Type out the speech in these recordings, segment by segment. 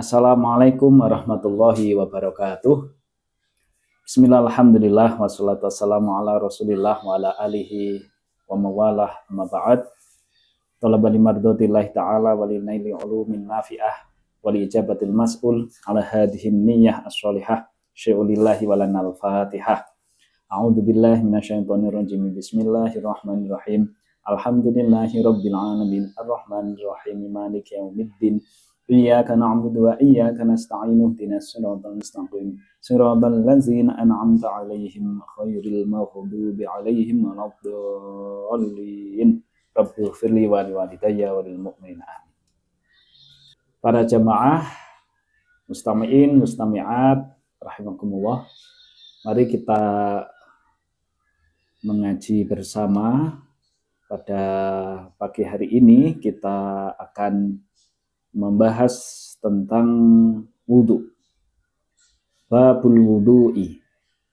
Assalamualaikum warahmatullahi wabarakatuh. Bismillah, alhamdulillah, wassalatu wassalamu ala rasulillah wa ala alihi wa mawalah amma ba'd. Talabani mardatillahi ta'ala walinaili ulumin nafi'ah wali ijabatil mas'ul ala hadihin niyah as-solihah syai'ulillahi walanal fatihah. A'udhu billahi minasyaitonir rajim. Bismillahirrahmanirrahim. Alhamdulillahi rabbil alamin ar-rahmanirrahim maliki yaumiddin. Iyyaka na'budu wa iyyaka nasta'in ihdinas siratal mustaqim siratal ladzina an'amta 'alaihim ghairil maghdubi 'alaihim waladdallin. Rabbighfirli wa liwalidayya wa lil mu'minina. Para jamaah mustami'in mustami'at rahimakumullah, mari kita mengaji bersama. Pada pagi hari ini kita akan membahas tentang wudhu. Babul wudhu'i,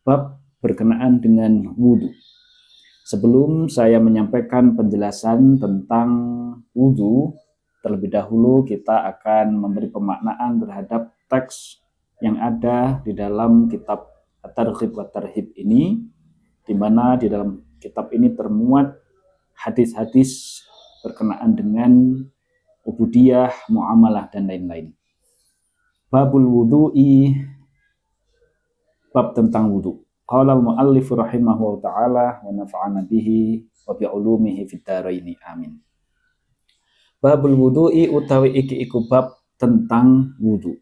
bab berkenaan dengan wudhu. Sebelum saya menyampaikan penjelasan tentang wudhu, terlebih dahulu kita akan memberi pemaknaan terhadap teks yang ada di dalam kitab At-Targhib wa Tarhib ini, di mana di dalam kitab ini termuat hadis-hadis berkenaan dengan ubudiyah, muamalah, dan lain-lain. Babul wudhu'i, bab tentang wudhu. Qala al-muallif rahimahullah ta'ala wa nafa'ana bihi wa bi'ulumihi fid dharaini amin. Babul wudhu'i utawi iki iku bab tentang wudhu.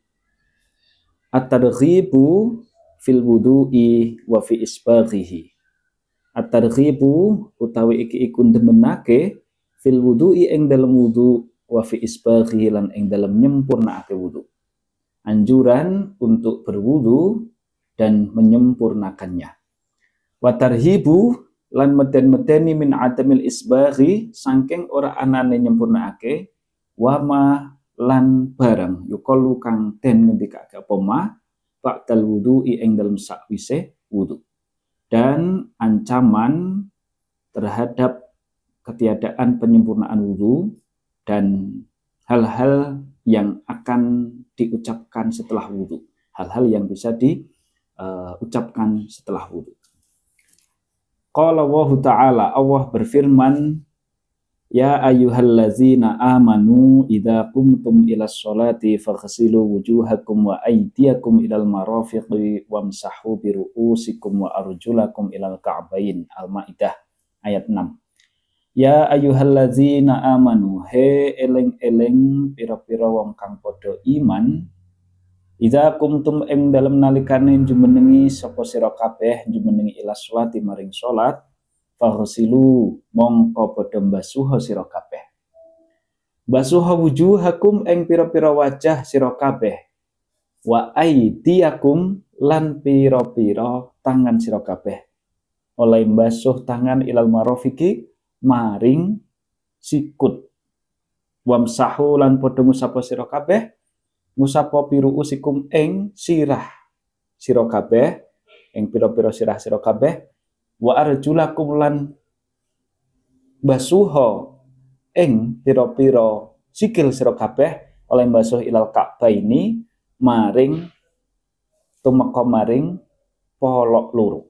At-targhibu fil wudhu'i wa fi isbaghihi. At-targhibu utawi iki iku ndemenake fil wudhu'i ing dalem wudhu wa fi isbaghi lan ing dalam nyempurnaake wudu. Anjuran untuk berwudu dan menyempurnakannya. Wa tarhibu lan meden-medeni min adamil isbaghi saking ora anane nyempurnaake, wa ma lan barang yuqalu kang den ngendikake apa ma ba'dal wudu'i ing dalem sakwise wudu. Dan ancaman terhadap ketiadaan penyempurnaan wudu dan hal-hal yang akan diucapkan setelah wudhu, hal-hal yang bisa diucapkan setelah wudhu. Qala Allah Ta'ala, Allah berfirman, Ya ayyuhallazina amanu idza qumtum ilas sholati faghsilu wujuhakum wa aydiyakum ilal marafiqi wamsahu bi ru'usikum wa arjulakum ilal ka'bain. Al-Maidah ayat 6. Ya ayyuhallazina amanu, he eleng-eleng pira-pira wong kang padha iman, idza kumtum ing dalem nalikane jumenengi sapa sira kabeh jumenengi ila sholati maring salat, faghsilu mongko padha mbasuha sira kabeh. Basuha wujuhakum ing pira-pira wajah sira kabeh, wa aydiyakum lan pira-pira tangan sira kabeh. Oleh mbasuh tangan ilal marafiqi maring sikut, wamsahu lan padha ngusapa sira kabeh, ngusapa piru usikum ing sirah sira kabeh, ing pira-pira sirah sira kabeh, wa arjulakum lan basuha ing pira-pira sikil sira kabeh, oleh basuh ilal ka'baini maring tumeka maring polok loro.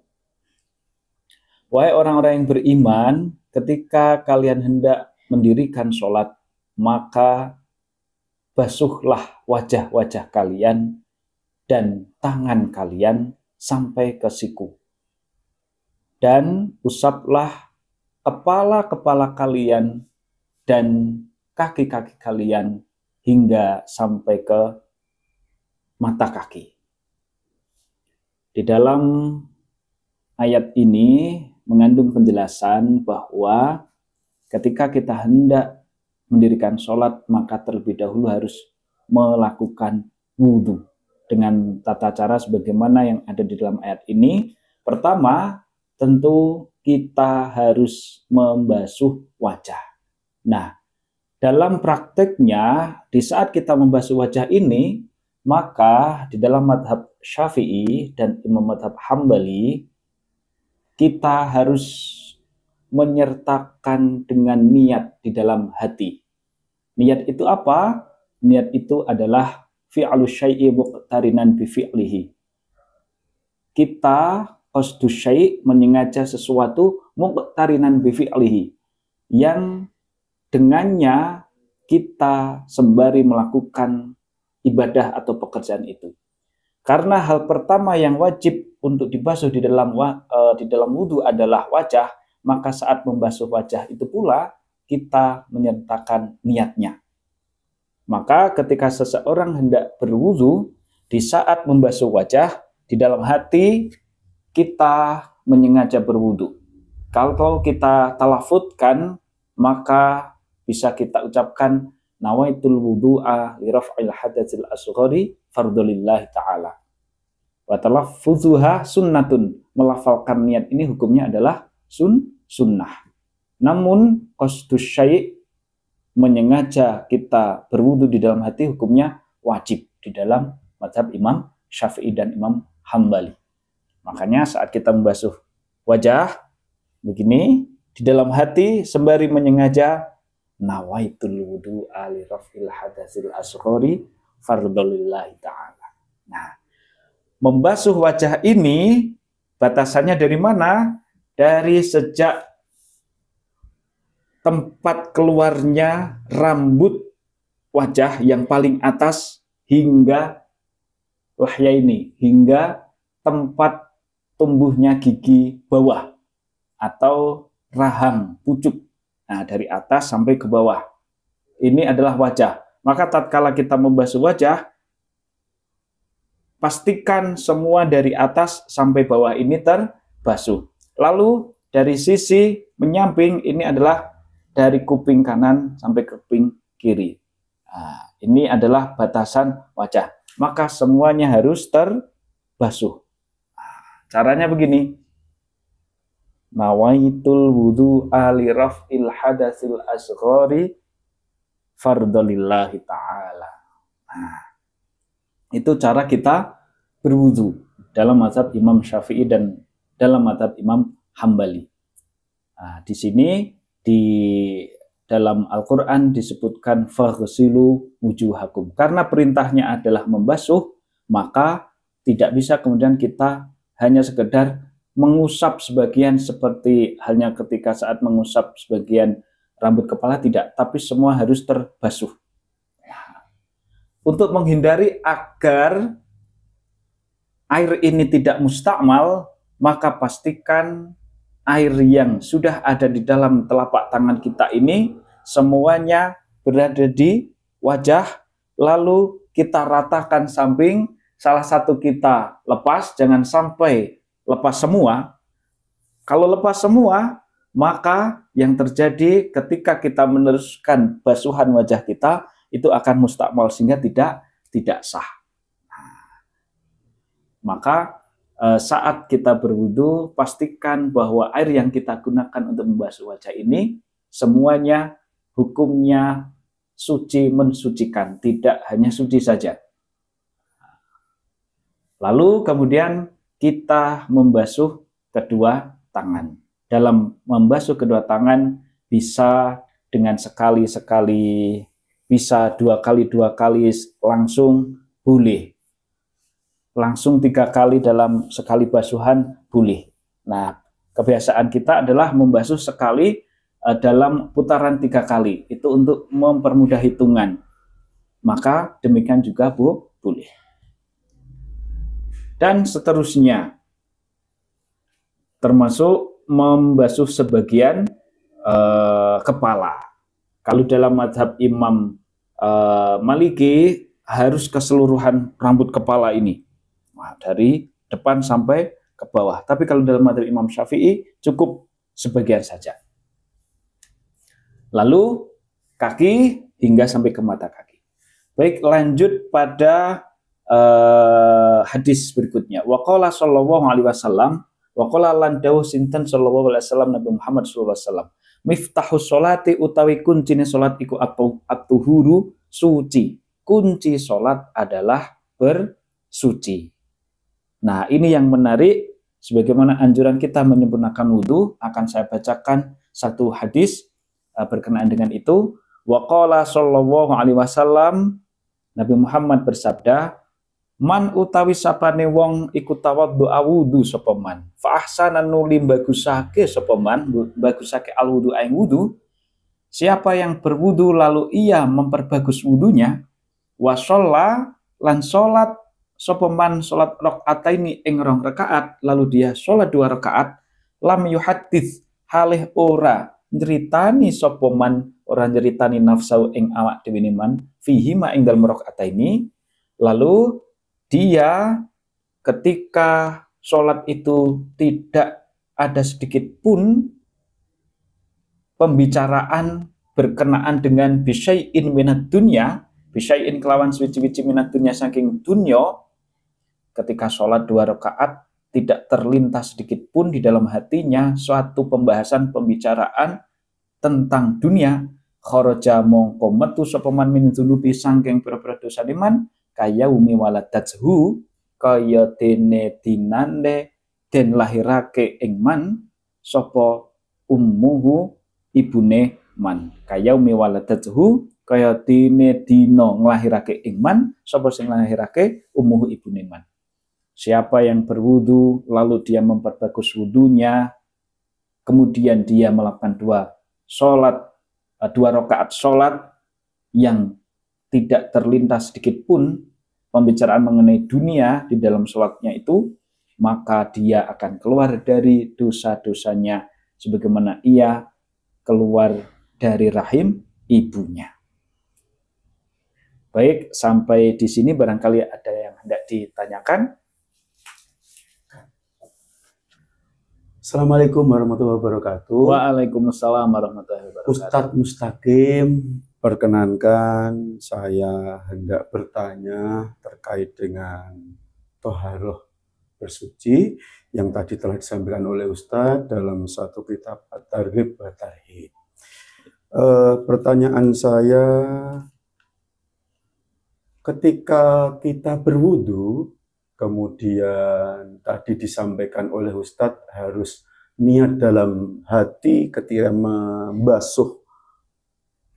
Wahai orang-orang yang beriman, ketika kalian hendak mendirikan sholat, maka basuhlah wajah-wajah kalian dan tangan kalian sampai ke siku. Dan usaplah kepala-kepala kalian dan kaki-kaki kalian hingga sampai ke mata kaki. Di dalam ayat ini mengandung penjelasan bahwa ketika kita hendak mendirikan sholat, maka terlebih dahulu harus melakukan wudhu dengan tata cara sebagaimana yang ada di dalam ayat ini. Pertama, tentu kita harus membasuh wajah. Nah, dalam prakteknya, di saat kita membasuh wajah ini, maka di dalam madhab Syafi'i dan Imam madhab Hambali, kita harus menyertakan dengan niat di dalam hati. Niat itu apa? Niat itu adalah fi'lu syai'i muqtarinan bi fi'lihi. Kita qasdus syai' menyengaja sesuatu muqtarinan bi fi'lihi, yang dengannya kita sembari melakukan ibadah atau pekerjaan itu. Karena hal pertama yang wajib untuk dibasuh di dalam wudhu adalah wajah, maka saat membasuh wajah itu pula kita menyertakan niatnya. Maka ketika seseorang hendak berwudhu, di saat membasuh wajah, di dalam hati kita menyengaja berwudhu. Kalau kita talafutkan, maka bisa kita ucapkan nawaitul wudu'a li raf'il hadatsil asghari fardhulillahi ta'ala. Wa talaffuzuha sunnatun. Melafalkan niat ini hukumnya adalah sunnah. Namun qasdus syai' menyengaja kita berwudu di dalam hati hukumnya wajib di dalam mazhab Imam Syafi'i dan Imam Hambali. Makanya saat kita membasuh wajah begini, di dalam hati sembari menyengaja nawaitul wudu'a li raf'il hadatsil asghari fardhulillahi ta'ala. Nah, membasuh wajah ini batasannya dari mana? Dari sejak tempat keluarnya rambut wajah yang paling atas hingga lahya ini, hingga tempat tumbuhnya gigi bawah atau rahang pucuk. Nah, dari atas sampai ke bawah. Ini adalah wajah. Maka tatkala kita membasuh wajah, pastikan semua dari atas sampai bawah ini terbasuh. Lalu dari sisi menyamping ini adalah dari kuping kanan sampai kuping kiri. Nah, ini adalah batasan wajah. Maka semuanya harus terbasuh. Nah, caranya begini. Nawaitul wudu'a li raf'il hadatsil asghari fardhulillahi ta'ala. Nah, itu cara kita berwudu dalam mazhab Imam Syafi'i dan dalam mazhab Imam Hambali. Nah, di sini di dalam Al-Quran disebutkan faghsilu wujuhakum. Karena perintahnya adalah membasuh, maka tidak bisa kemudian kita hanya sekedar mengusap sebagian seperti halnya ketika saat mengusap sebagian rambut kepala, tidak, tapi semua harus terbasuh. Nah, untuk menghindari agar air ini tidak mustakmal, maka pastikan air yang sudah ada di dalam telapak tangan kita ini semuanya berada di wajah, lalu kita ratakan samping, salah satu kita lepas, jangan sampai lepas semua. Kalau lepas semua, maka yang terjadi ketika kita meneruskan basuhan wajah kita itu akan mustakmal sehingga tidak sah. Maka saat kita berwudu, pastikan bahwa air yang kita gunakan untuk membasuh wajah ini semuanya hukumnya suci mensucikan, tidak hanya suci saja. Lalu kemudian kita membasuh kedua tangan. Dalam membasuh kedua tangan bisa dengan sekali-sekali, bisa dua kali langsung boleh. Langsung 3 kali dalam sekali basuhan boleh. Nah, kebiasaan kita adalah membasuh sekali dalam putaran 3 kali. Itu untuk mempermudah hitungan. Maka demikian juga boleh. Dan seterusnya, termasuk membasuh sebagian kepala. Kalau dalam mazhab Imam Maliki harus keseluruhan rambut kepala ini, nah, dari depan sampai ke bawah. Tapi kalau dalam mazhab Imam Syafi'i cukup sebagian saja. Lalu kaki hingga sampai ke mata kaki. Baik, lanjut pada hadis berikutnya. Waqala sallallahu alaihi wasallam, waqala lan dawuh sinten sallallahu alaihi wasallam Nabi Muhammad sallallahu alaihi wasallam, miftahus sholati utawi kuncine salat iku at-tuhuru, suci. Kunci salat adalah bersuci. Nah, ini yang menarik. Sebagaimana anjuran kita menyempurnakan wudu, akan saya bacakan satu hadis berkenaan dengan itu. Waqala sallallahu alaihi wasallam, Nabi Muhammad bersabda, man utawi sapane wong iku tawaddu awudu sapa man fa ahsana nuli bagusake sapa man, bagusake alwudu aing wudu. Siapa yang berwudu lalu ia memperbagus wudunya, wa sholla lan sholat sapa man sholat rakaataini ing 2 rakaat, lalu dia sholat 2 rakaat, lam yuhaddits halih ora nyeritani sapa man, ora nyeritani nafsu ing awak dhewe man fihi ma ing dalem rakaataini, lalu dia ketika sholat itu tidak ada sedikit pun pembicaraan berkenaan dengan bisyai'in minad dunya, bisyai'in kelawan suci-suci minad dunya saking dunya, ketika sholat 2 rakaat tidak terlintas sedikit pun di dalam hatinya suatu pembahasan pembicaraan tentang dunia, kharaja mongko metu sapa man min dzunubi saking pira-pira dosa man, kaya umi waladathu kaya dene dinande den lahirake ing man sapa ummuhu ibune man, kaya umi waladathu kaya dene dina nglahirake ing man sapa sing lahirake ummuhu ibune man. Siapa yang berwudu lalu dia memperbagus wudunya, kemudian dia melakukan 2 rakaat sholat yang tidak terlintas sedikit pun pembicaraan mengenai dunia di dalam sholatnya itu, maka dia akan keluar dari dosa-dosanya sebagaimana ia keluar dari rahim ibunya. Baik, sampai di sini barangkali ada yang hendak ditanyakan. Assalamualaikum warahmatullahi wabarakatuh. Waalaikumsalam warahmatullahi wabarakatuh. Ustadz Mustaqim, perkenankan saya hendak bertanya terkait dengan toharoh bersuci yang tadi telah disampaikan oleh Ustadz dalam satu kitab At-Targhib wa Tarhib. Pertanyaan saya, ketika kita berwudu, kemudian tadi disampaikan oleh Ustadz harus niat dalam hati ketika membasuh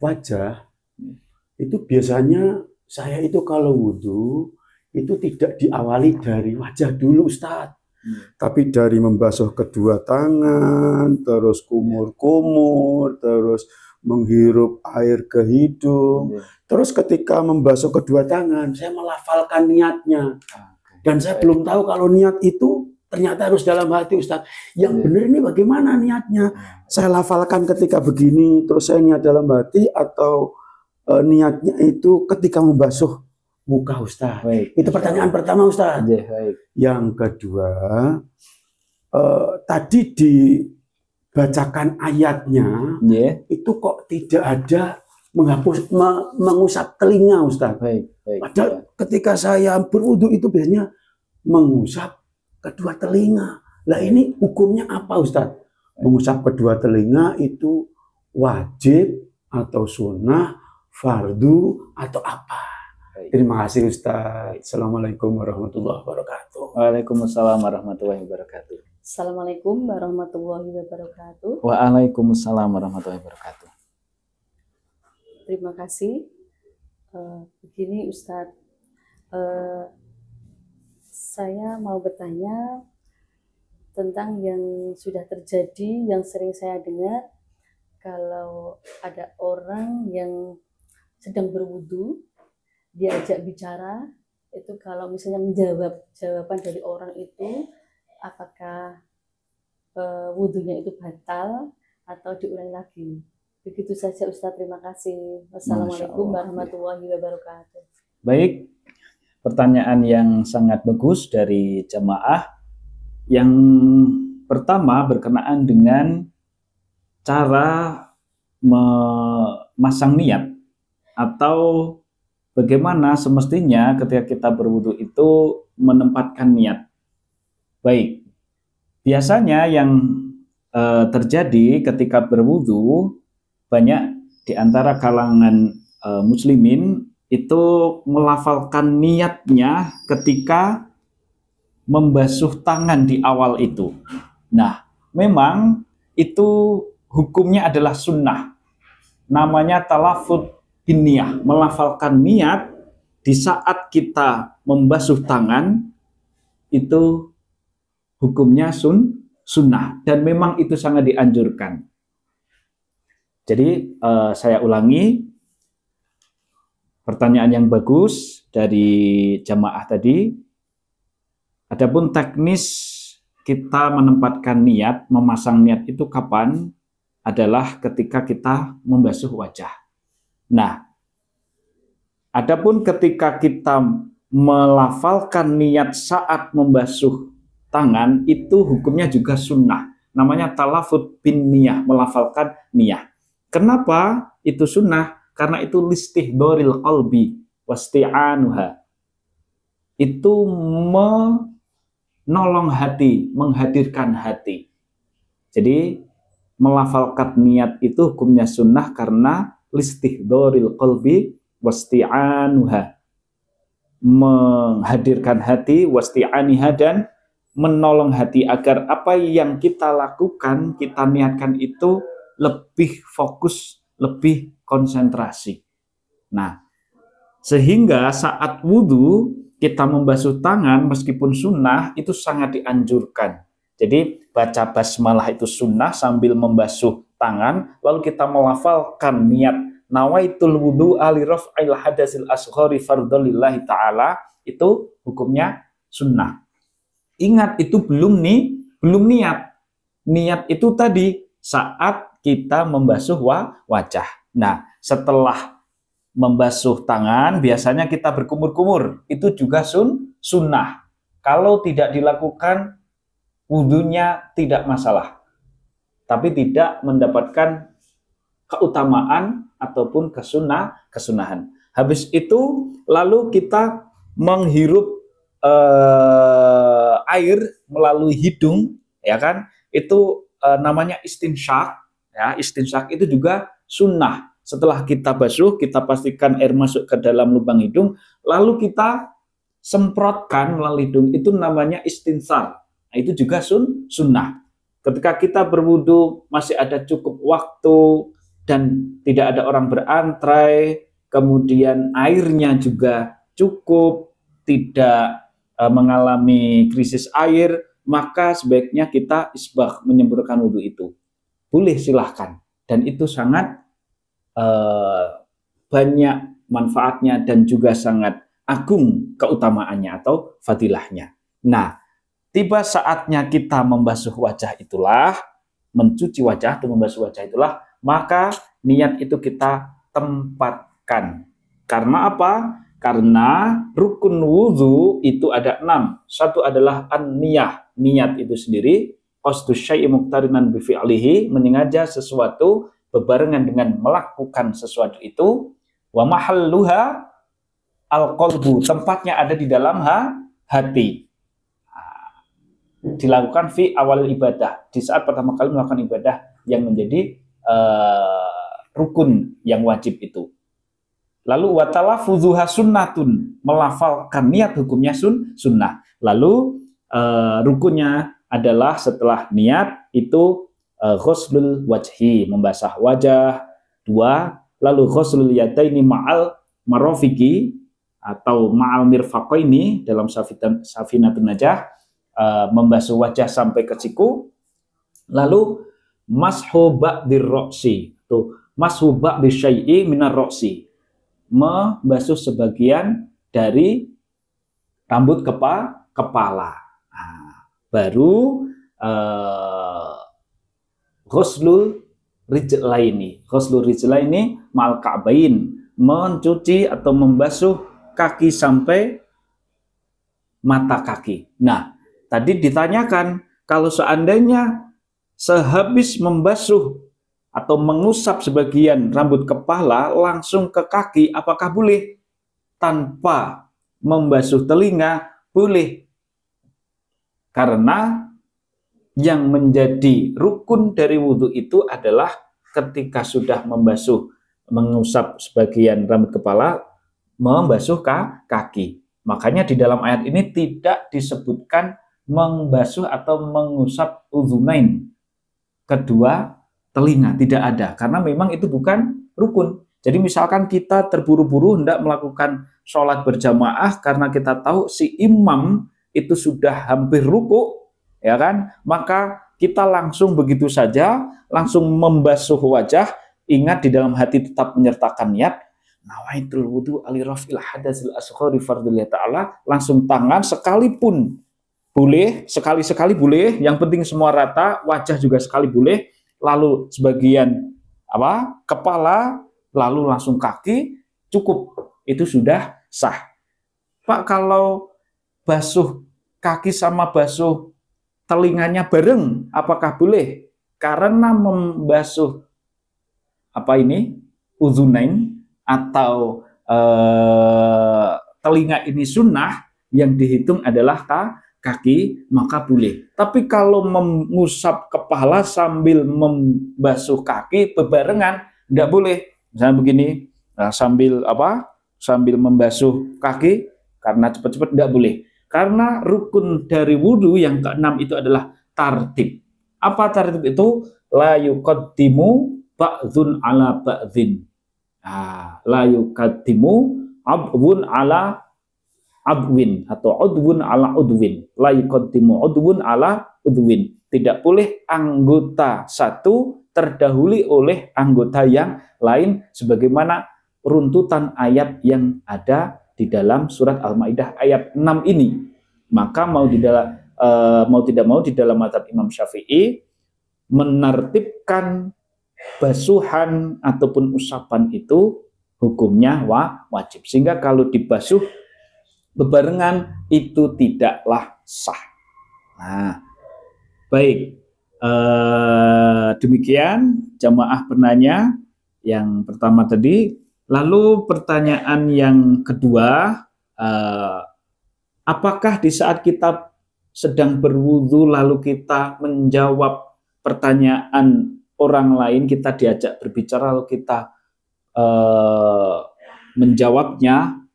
wajah. Itu biasanya saya itu kalau wudhu itu tidak diawali dari wajah dulu Ustadz, tapi dari membasuh kedua tangan, terus kumur-kumur, terus menghirup air ke hidung, terus ketika membasuh kedua tangan saya melafalkan niatnya. Dan saya belum tahu kalau niat itu ternyata harus dalam hati Ustadz. Yang benar ini bagaimana niatnya? Saya lafalkan ketika begini, terus saya niat dalam hati, atau niatnya itu ketika membasuh muka Ustadz? Baik. Itu pertanyaan pertama Ustadz. Baik. Yang kedua, tadi dibacakan ayatnya, itu kok tidak ada mengusap telinga Ustaz. Baik. Padahal ketika saya berwudu itu biasanya mengusap kedua telinga. Lah ini hukumnya apa Ustaz? Mengusap kedua telinga itu wajib atau sunnah, fardu atau apa? Terima kasih Ustaz. Assalamualaikum warahmatullahi wabarakatuh. Waalaikumsalam warahmatullahi wabarakatuh. Assalamualaikum warahmatullahi wabarakatuh. Waalaikumsalam warahmatullahi wabarakatuh. Terima kasih. Begini Ustadz, saya mau bertanya tentang yang sudah terjadi, yang sering saya dengar, kalau ada orang yang sedang berwudu, diajak bicara, itu kalau misalnya menjawab jawaban dari orang itu, apakah wudunya itu batal atau diulangi lagi? Begitu saja Ustadz, terima kasih. Wassalamualaikum warahmatullahi wabarakatuh. Baik, pertanyaan yang sangat bagus dari jamaah. Yang pertama berkenaan dengan cara memasang niat atau bagaimana semestinya ketika kita berwudu itu menempatkan niat. Baik, biasanya yang terjadi ketika berwudu, banyak di antara kalangan muslimin itu melafalkan niatnya ketika membasuh tangan di awal itu. Nah, memang itu hukumnya adalah sunnah. Namanya talafud bin niyah, melafalkan niat di saat kita membasuh tangan itu hukumnya sunnah dan memang itu sangat dianjurkan. Jadi saya ulangi pertanyaan yang bagus dari jamaah tadi. Adapun teknis kita menempatkan niat, memasang niat itu kapan? Adalah ketika kita membasuh wajah. Nah, adapun ketika kita melafalkan niat saat membasuh tangan, itu hukumnya juga sunnah. Namanya talafut bin niyah, melafalkan niyah. Kenapa itu sunnah? Karena itu listihdoril qalbi wasti'anuha. Itu menolong hati, menghadirkan hati. Jadi melafalkan niat itu hukumnya sunnah karena listihdoril qalbi wasti'anuha. Menghadirkan hati, wasti'aniha, dan menolong hati agar apa yang kita lakukan, kita niatkan itu lebih fokus, lebih konsentrasi. Nah, sehingga saat wudhu kita membasuh tangan meskipun sunnah itu sangat dianjurkan. Jadi baca basmalah itu sunnah sambil membasuh tangan, lalu kita melafalkan niat nawaitul wudu'a li raf'il hadasil asghari fardholillahi ta'ala, itu hukumnya sunnah. Ingat, itu belum niat. Niat itu tadi saat kita membasuh wajah. Nah, setelah membasuh tangan, biasanya kita berkumur-kumur. Itu juga sunnah. Kalau tidak dilakukan, wudhunya tidak masalah. Tapi tidak mendapatkan keutamaan ataupun kesunahan. Habis itu, lalu kita menghirup air melalui hidung, ya kan? Itu namanya istinsyak. Ya, istinsyak itu juga sunnah. Setelah kita basuh, kita pastikan air masuk ke dalam lubang hidung, lalu kita semprotkan melalui hidung. Itu namanya istinsar. Nah, itu juga sunnah. Ketika kita berwudu masih ada cukup waktu dan tidak ada orang berantrai, kemudian airnya juga cukup, tidak mengalami krisis air, maka sebaiknya kita isbagh, menyempurnakan wudu itu. Boleh, silahkan. Dan itu sangat banyak manfaatnya dan juga sangat agung keutamaannya atau fadilahnya. Nah, tiba saatnya kita membasuh wajah itulah, mencuci wajah atau membasuh wajah itulah, maka niat itu kita tempatkan. Karena apa? Karena rukun wudhu itu ada 6. Satu adalah an-niyah, niat itu sendiri. Qasdus syai'i muqtarinan bi fi'lihi, menyengaja sesuatu bebarengan dengan melakukan sesuatu itu. Wa mahalluha al-qalbu, tempatnya ada di dalam hati. Dilakukan fi awal ibadah, di saat pertama kali melakukan ibadah yang menjadi rukun yang wajib itu. Lalu watalafuzuha sunnatun, melafalkan niat hukumnya sunnah. Lalu rukunnya adalah setelah niat itu ghuslul wajhi, membasah wajah. 2, lalu ghuslul yadaini ma'al marofiki atau ma'al mirfaqaini dalam Safinatun Najah, membasuh wajah sampai ke siku. Lalu mashu ba'dir roksi, tuh mashu ba'dir syai'i minar roksi, membasuh sebagian dari rambut kepala. Nah, baru ghuslul rijlaini. Ghuslul rijlaini ma'al ka'bain, mencuci atau membasuh kaki sampai mata kaki. Nah, tadi ditanyakan, kalau seandainya sehabis membasuh atau mengusap sebagian rambut kepala langsung ke kaki, apakah boleh? Tanpa membasuh telinga, boleh. Karena yang menjadi rukun dari wudhu itu adalah ketika sudah membasuh, mengusap sebagian rambut kepala, membasuh kaki. Makanya di dalam ayat ini tidak disebutkan membasuh atau mengusap udhunain, kedua telinga, tidak ada, karena memang itu bukan rukun. Jadi misalkan kita terburu-buru hendak melakukan sholat berjamaah karena kita tahu si imam itu sudah hampir ruku, ya kan? Maka kita langsung begitu saja, langsung membasuh wajah. Ingat di dalam hati tetap menyertakan niat. Nawaitul wudu alirafil hadatsil asghari fardhillah ta'ala. Langsung tangan sekalipun boleh, sekali-sekali boleh. Yang penting semua rata, wajah juga sekali boleh. Lalu sebagian kepala, lalu langsung kaki, cukup. Itu sudah sah. Pak, kalau basuh kaki sama basuh telinganya bareng, apakah boleh? Karena membasuh uzunain atau telinga ini sunnah, yang dihitung adalah kaki, maka boleh. Tapi kalau mengusap kepala sambil membasuh kaki bebarengan, tidak boleh. Misalnya begini, sambil membasuh kaki, karena cepat-cepat tidak boleh. Karena rukun dari wudhu yang keenam itu adalah tartib. Apa tartib itu? La yuqaddimu ba'dzun ala ba'dzin. La yuqaddimu abwun ala abwin atau udwun ala udwin. La yuqaddimu udwun ala udwin. Tidak boleh anggota satu terdahului oleh anggota yang lain, sebagaimana runtutan ayat yang ada di dalam surat Al-Maidah ayat 6 ini. Maka mau tidak mau di dalam mazhab Imam Syafi'i menartibkan basuhan ataupun usapan itu hukumnya wajib. Sehingga kalau dibasuh bebarengan itu tidaklah sah. Nah, baik. Demikian jamaah penanya yang pertama tadi. Lalu pertanyaan yang kedua, apakah di saat kita sedang berwudu lalu kita menjawab pertanyaan orang lain, kita diajak berbicara lalu kita menjawabnya,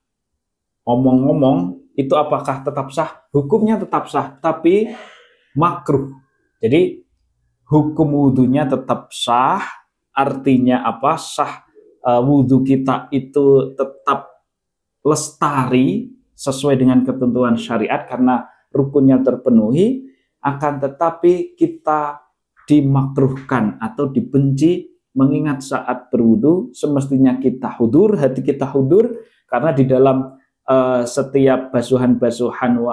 ngomong-ngomong, itu apakah tetap sah? Hukumnya tetap sah, tapi makruh. Jadi hukum wudunya tetap sah, artinya apa? Sah. Wudhu kita itu tetap lestari sesuai dengan ketentuan syariat karena rukunnya terpenuhi, akan tetapi kita dimakruhkan atau dibenci mengingat saat berwudhu semestinya kita hudur, hati kita hudur, karena di dalam setiap basuhan-basuhan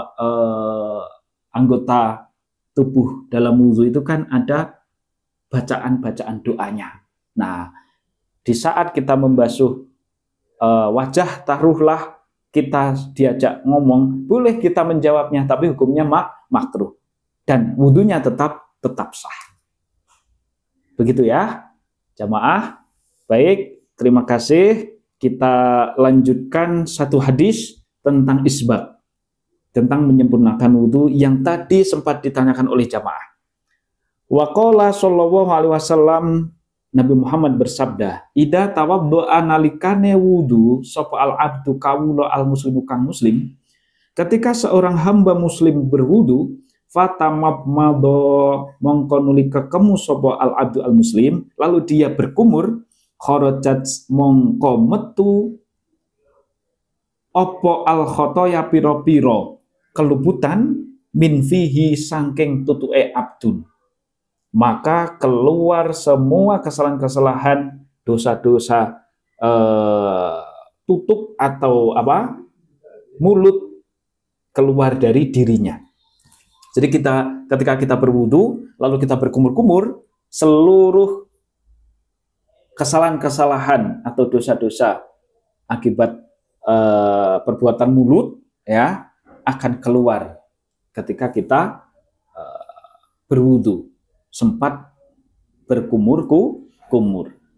anggota tubuh dalam wudhu itu kan ada bacaan-bacaan doanya. Nah, di saat kita membasuh wajah, taruhlah kita diajak ngomong, boleh kita menjawabnya, tapi hukumnya makruh dan wudhunya tetap sah. Begitu ya, jamaah. Baik, terima kasih. Kita lanjutkan satu hadis tentang isbat, tentang menyempurnakan wudhu yang tadi sempat ditanyakan oleh jamaah. Wa qala sallallahu alaihi wasallam, Nabi Muhammad bersabda, "Ida tawaddo'a nalikane wudu sapa al-abdu kawula al-muslimu kang muslim." Ketika seorang hamba muslim berwudu, fatamabmado mongko nuli kekemu sapa al-abdu al-muslim, lalu dia berkumur, kharajat mongko metu opo al-khotoya piro-piro keluputan min fihi sangking tutuke abdun. Maka keluar semua kesalahan-kesalahan, dosa-dosa tutup atau mulut keluar dari dirinya. Jadi ketika kita berwudu lalu kita berkumur-kumur, seluruh kesalahan-kesalahan atau dosa-dosa akibat perbuatan mulut ya akan keluar ketika kita berwudu. Sempat berkumur,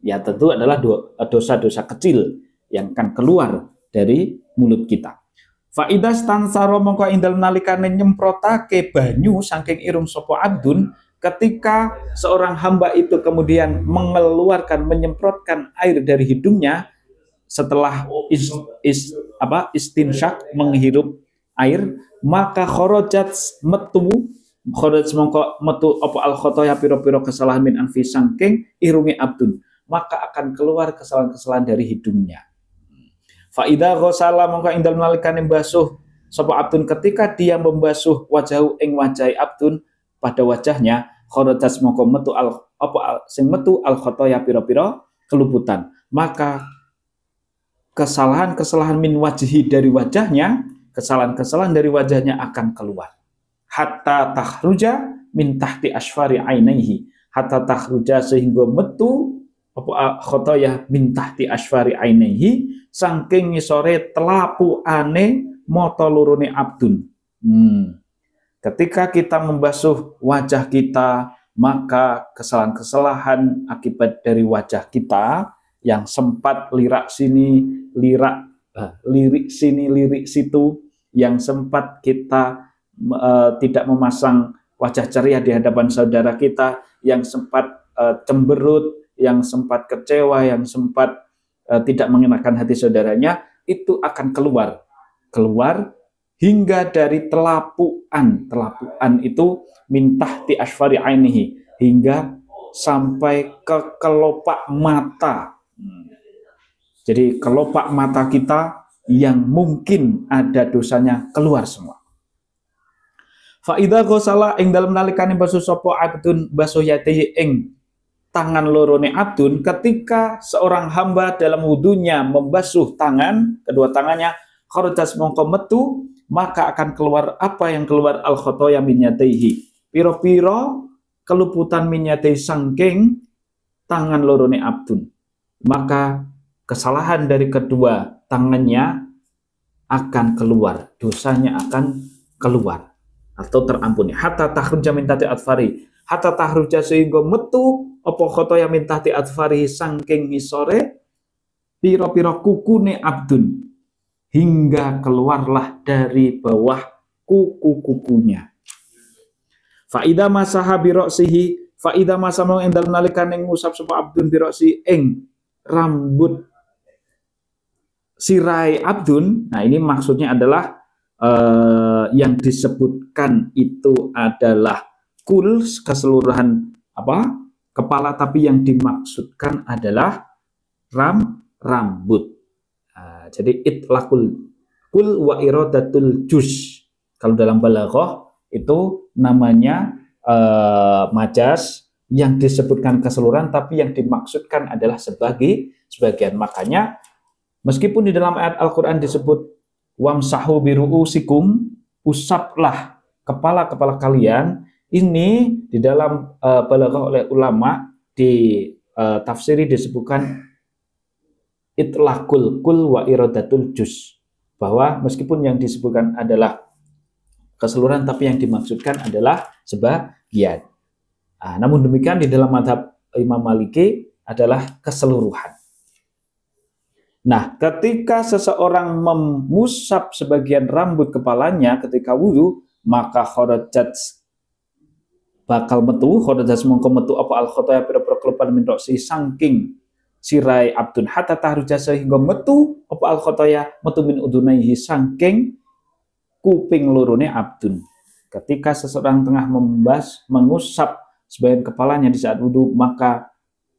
ya tentu adalah dosa-dosa kecil yang akan keluar dari mulut kita. Faidas tansaro mongko indal nalikane nyemprotake banyu saking irung sapa abdun, ketika seorang hamba itu kemudian menyemprotkan air dari hidungnya setelah istinsyak menghirup air, maka kharajat mongko metu apa al khotoya piro-piro kesalahan min anfi sangking irungi abdun, maka akan keluar kesalahan-kesalahan dari hidungnya. Fa idza ghasala mongko ing dalem nalikane basuh sapa abdun, ketika dia membasuh wajahu ing wajahi abdun, pada wajahnya kharajas mongko metu sing metu al khotoya pira-pira keluputan, maka kesalahan-kesalahan min wajhi dari wajahnya, kesalahan-kesalahan dari wajahnya akan keluar. Hatta tahruja min tahti asfari ainaihi, hatta tahruja sehingga metu apa khotoya min tahti asfari ainaihi, saking ngisore telapu ane mata lorone abdun. Ketika kita membasuh wajah kita, maka kesalahan-kesalahan akibat dari wajah kita yang sempat lirik sini, lirik situ, yang sempat kita tidak memasang wajah ceria di hadapan saudara kita, yang sempat cemberut, yang sempat kecewa, yang sempat tidak mengenakan hati saudaranya, itu akan keluar hingga dari telapuan itu min tahti asfari ainihi, hingga sampai ke kelopak mata. Jadi kelopak mata kita yang mungkin ada dosanya keluar semua. Fa idza ghasala ing dalem nalikane basuh sapa abdun basuh yatihi ing tangan lorone abdun, ketika seorang hamba dalam wudunya membasuh tangan, kedua tangannya, kharajas mongko metu, maka akan keluar apa yang keluar al khotoya min yatihi, piro-piro keluputan min yatihi sangking tangan lorone abdun, maka kesalahan dari kedua tangannya akan keluar, dosanya akan keluar atau terampuni. Hatta tahruja min tahti atfari, hatta tahruja sehingga metu apa khotoya min tahti atfari sangking ngisore piro-piro kukune abdun, hingga keluarlah dari bawah kuku-kukunya. Faida masaha biroksihi, faida masa mau endal nalikane ngusap sapa abdun biroksi ing rambut sirai abdun. Nah, ini maksudnya adalah yang disebutkan itu adalah kul, keseluruhan kepala, tapi yang dimaksudkan adalah rambut. Jadi itlaqul kul wa iradatul juz. Kalau dalam balaghah itu namanya majas, yang disebutkan keseluruhan tapi yang dimaksudkan adalah sebagian. Makanya meskipun di dalam ayat Al-Qur'an disebut wamsahu biru'usikum, usaplah kepala-kepala kalian, ini di dalam balaghah oleh ulama di tafsiri disebutkan itlaqul kul wa iradatul juz, bahwa meskipun yang disebutkan adalah keseluruhan tapi yang dimaksudkan adalah sebagian. Namun demikian di dalam mazhab Imam Maliki adalah keseluruhan. Nah, ketika seseorang mengusap sebagian rambut kepalanya ketika wudu, maka kharajat bakal metu, kharajat mongko metu apa al khotoya pira-pira kelupaan min roksi sangking sirai abdun, hatta tahruja sehingga metu apa al khotoya metu min udunaihi sangking kuping lorone abdun. Ketika seseorang tengah mengusap sebagian kepalanya di saat wudu, maka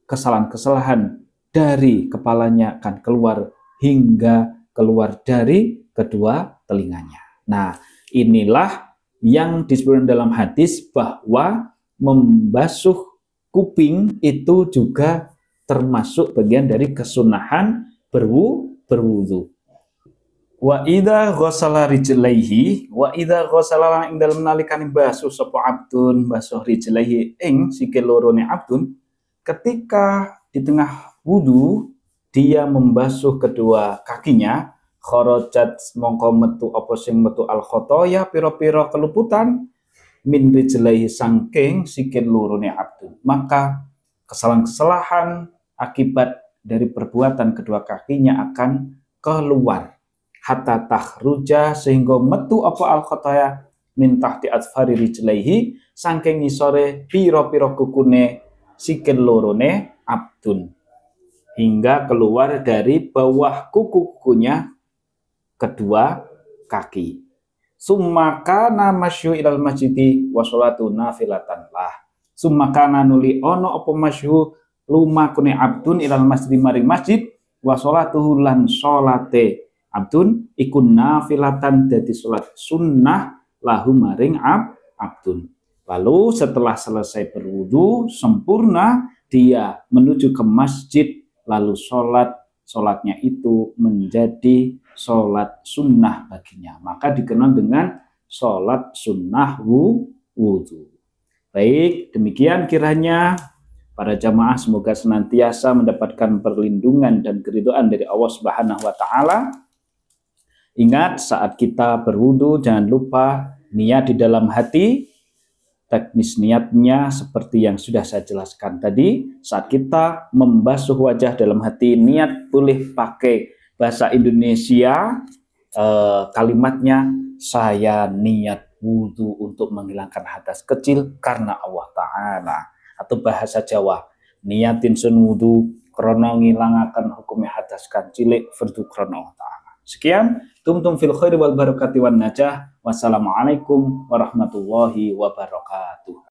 kesalahan-kesalahan dari kepalanya akan keluar hingga keluar dari kedua telinganya. Nah, inilah yang disebutkan dalam hadis bahwa membasuh kuping itu juga termasuk bagian dari kesunahan berwudu. Wa idza ghassala rijlaihi, wa idza ghassala ing dalem nalikane basuh sapa abdun basuh rijlaihi ing sikil lorone abdun, ketika di tengah wudu dia membasuh kedua kakinya, kharajat mongko metu apa sing metu al khotoya pira-pira keluputan min rijlaihi sangking sikil lorone abdun, maka kesalahan-kesalahan akibat dari perbuatan kedua kakinya akan keluar. Hatta tahruja sehingga metu apa al khotoya min tahti atfari rijlaihi saking ngisore pira-pira kukune sikil lorone abdun, hingga keluar dari bawah kuku-kukunya kedua kaki. Summa kana masyu ilal masjidi wa sholatu nafilatan lah. Summa kana nuli ono apa masyu lumakune abdun ilal masjid maring masjid wa sholatuhu lan sholate abdun iku nafilatan dadi salat sunnah lahu maring abdun. Lalu setelah selesai berwudu sempurna, dia menuju ke masjid lalu sholatnya itu menjadi sholat sunnah baginya, maka dikenal dengan sholat sunnah wudu. Baik, demikian kiranya para jamaah semoga senantiasa mendapatkan perlindungan dan keridhaan dari Allah Subhanahu wa taala. Ingat, saat kita berwudu jangan lupa niat di dalam hati. Teknis niatnya seperti yang sudah saya jelaskan tadi. Saat kita membasuh wajah dalam hati, niat boleh pakai bahasa Indonesia, kalimatnya saya niat wudu untuk menghilangkan hadas kecil karena Allah Ta'ala. Atau bahasa Jawa, niatin sun wudu krono ngilangaken hukumnya hadas cilik fardu krono Allah Ta'ala. Sekian, tumtum fil khairi wal barakati wan najah. Wassalamualaikum warahmatullahi wabarakatuh.